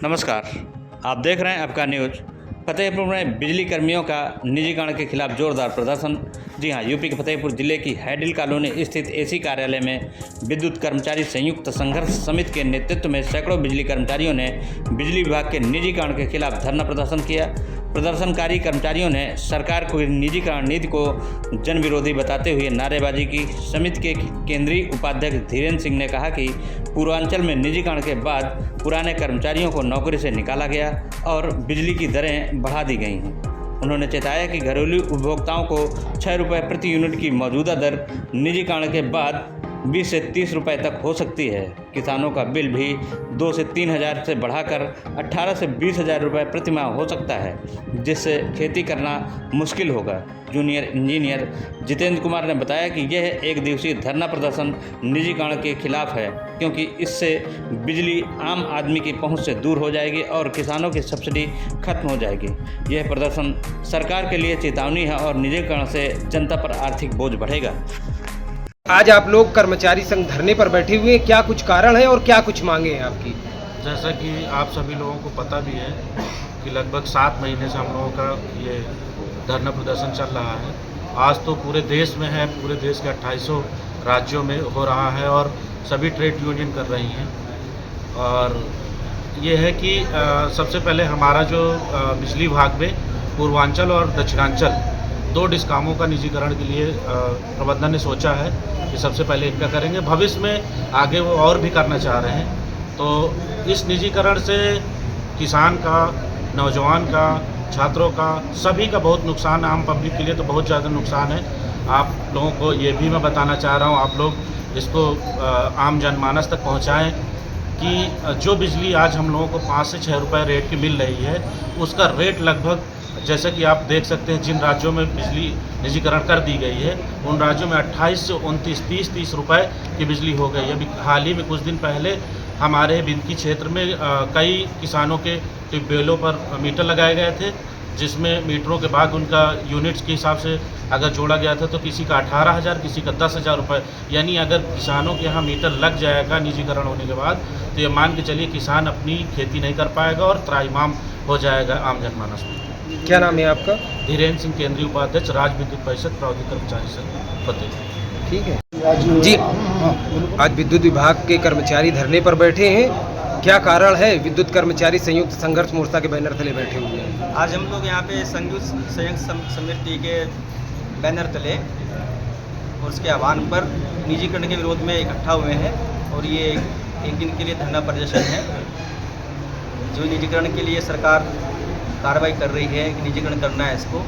नमस्कार, आप देख रहे हैं आपका न्यूज। फतेहपुर में बिजली कर्मियों का निजीकरण के खिलाफ जोरदार प्रदर्शन। जी हां, यूपी के फतेहपुर जिले की हैडिल कॉलोनी स्थित एसी कार्यालय में विद्युत कर्मचारी संयुक्त संघर्ष समिति के नेतृत्व में सैकड़ों बिजली कर्मचारियों ने बिजली विभाग के निजीकरण के खिलाफ धरना प्रदर्शन किया। प्रदर्शनकारी कर्मचारियों ने सरकार को निजीकरण नीति को जनविरोधी बताते हुए नारेबाजी की। समिति के केंद्रीय उपाध्यक्ष धीरेन्द्र सिंह ने कहा कि पूर्वांचल में निजीकरण के बाद पुराने कर्मचारियों को नौकरी से निकाला गया और बिजली की दरें बढ़ा दी गई हैं। उन्होंने चेताया कि घरेलू उपभोक्ताओं को 6 रुपये प्रति यूनिट की मौजूदा दर निजीकरण के बाद 20 से 30 रुपये तक हो सकती है। किसानों का बिल भी 2 से 3 हज़ार से बढ़ाकर 18 से 20 हज़ार रुपये प्रति माह हो सकता है, जिससे खेती करना मुश्किल होगा। जूनियर इंजीनियर जितेंद्र कुमार ने बताया कि यह एक दिवसीय धरना प्रदर्शन निजीकरण के खिलाफ है, क्योंकि इससे बिजली आम आदमी की पहुंच से दूर हो जाएगी और किसानों की सब्सिडी खत्म हो जाएगी। यह प्रदर्शन सरकार के लिए चेतावनी है और निजीकरण से जनता पर आर्थिक बोझ बढ़ेगा। आज आप लोग कर्मचारी संघ धरने पर बैठे हुए हैं, क्या कुछ कारण है और क्या कुछ मांगे हैं आपकी? जैसा कि आप सभी लोगों को पता भी है कि लगभग 7 महीने से हम लोगों का ये धरना प्रदर्शन चल रहा है। आज तो पूरे देश में है, पूरे देश के 2800 राज्यों में हो रहा है और सभी ट्रेड यूनियन कर रही हैं। और ये है कि सबसे पहले हमारा जो बिजली विभाग में पूर्वांचल और दक्षिणांचल 2 डिस्कामों का निजीकरण के लिए प्रबंधन ने सोचा है कि सबसे पहले इनका करेंगे। भविष्य में आगे वो और भी करना चाह रहे हैं। तो इस निजीकरण से किसान का, नौजवान का, छात्रों का, सभी का बहुत नुकसान है। आम पब्लिक के लिए तो बहुत ज़्यादा नुकसान है। आप लोगों को ये भी मैं बताना चाह रहा हूँ, आप लोग इसको आम जनमानस तक पहुँचाएँ कि जो बिजली आज हम लोगों को 5 से 6 रुपये रेट की मिल रही है, उसका रेट लगभग, जैसा कि आप देख सकते हैं, जिन राज्यों में बिजली निजीकरण कर दी गई है उन राज्यों में 28 से 29, 30 रुपए की बिजली हो गई है। अभी हाल ही में कुछ दिन पहले हमारे बिंदकी क्षेत्र में कई किसानों के ट्यूबवेलों पर मीटर लगाए गए थे, जिसमें मीटरों के बाद उनका यूनिट्स के हिसाब से अगर जोड़ा गया था तो किसी का 18,000, किसी का 10,000 रुपये। यानी अगर किसानों के यहाँ मीटर लग जाएगा निजीकरण होने के बाद, तो ये मान के चलिए किसान अपनी खेती नहीं कर पाएगा और त्राहिमाम हो जाएगा आम जनमानस में। क्या नाम है आपका? धीरेन्द्र सिंह, केंद्रीय उपाध्यक्ष, राज्य विद्युत परिषद प्रावधानिक कर्मचारी संघ फतेहपुर। ठीक है जी। आज विद्युत विभाग के कर्मचारी धरने पर बैठे हैं, क्या कारण है? विद्युत कर्मचारी संयुक्त संघर्ष मोर्चा के बैनर तले बैठे हुए हैं। आज हम लोग यहाँ पे संयुक्त समिति के बैनर तले और उसके आह्वान पर निजीकरण के विरोध में इकट्ठा हुए हैं और ये एक दिन के लिए धरना प्रदर्शन है। जो निजीकरण के लिए सरकार कार्रवाई कर रही है कि निजीकरण करना है इसको,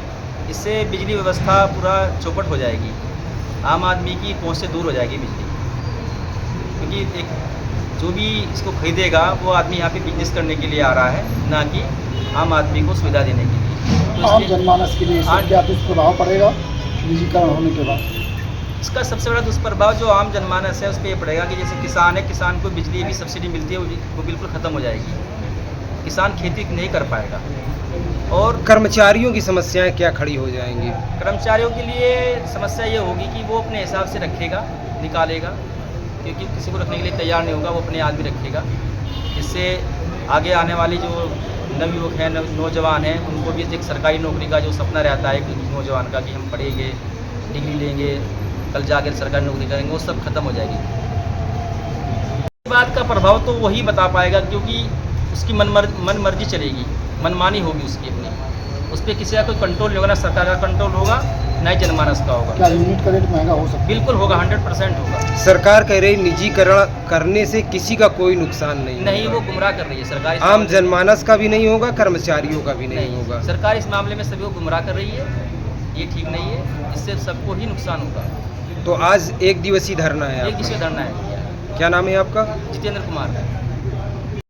इससे बिजली व्यवस्था पूरा चौपट हो जाएगी, आम आदमी की पहुंच से दूर हो जाएगी बिजली। क्योंकि एक जो भी इसको खरीदेगा वो आदमी यहाँ पे बिजनेस करने के लिए आ रहा है, ना कि आम आदमी को सुविधा देने के लिए। तो आम जनमानस के लिए क्या दुष्प्रभाव पड़ेगा निजीकरण होने के बाद? इसका सबसे बड़ा दुष्प्रभाव जो आम जनमानस है उस पर ये पड़ेगा कि जैसे किसान है, किसान को बिजली भी सब्सिडी मिलती है, वो बिल्कुल ख़त्म हो जाएगी। किसान खेती नहीं कर पाएगा। और कर्मचारियों की समस्याएं क्या खड़ी हो जाएंगी? कर्मचारियों के लिए समस्या ये होगी कि वो अपने हिसाब से रखेगा, निकालेगा, क्योंकि किसी को रखने के लिए तैयार नहीं होगा, वो अपने आदमी रखेगा। इससे आगे आने वाली जो नवयुवक हैं, नौजवान हैं, उनको भी एक सरकारी नौकरी का जो सपना रहता है एक नौजवान का कि हम पढ़ेंगे, डिग्री लेंगे, कल जाकर सरकारी नौकरी करेंगे, वो सब खत्म हो जाएगी। इस बात का प्रभाव तो वही बता पाएगा, क्योंकि उसकी मन मर्जी चलेगी, मनमानी होगी उसकी अपनी। उस पर किसी का कोई कंट्रोल नहीं होगा, ना सरकार का कंट्रोल होगा, ना ही जनमानस का होगा। क्या यूनिट का रेट महंगा हो सकता है? बिल्कुल होगा, 100% होगा। सरकार कह रही निजीकरण करने से किसी का कोई नुकसान नहीं, वो गुमराह कर रही है सरकार। आम जनमानस का भी नहीं होगा, कर्मचारियों का भी नहीं होगा। सरकार इस मामले में सभी को गुमराह कर रही है, ये ठीक नहीं है, इससे सबको ही नुकसान होगा। तो आज एक दिवसीय धरना है, एक दिवसीय धरना है। क्या नाम है आपका? जितेंद्र कुमार।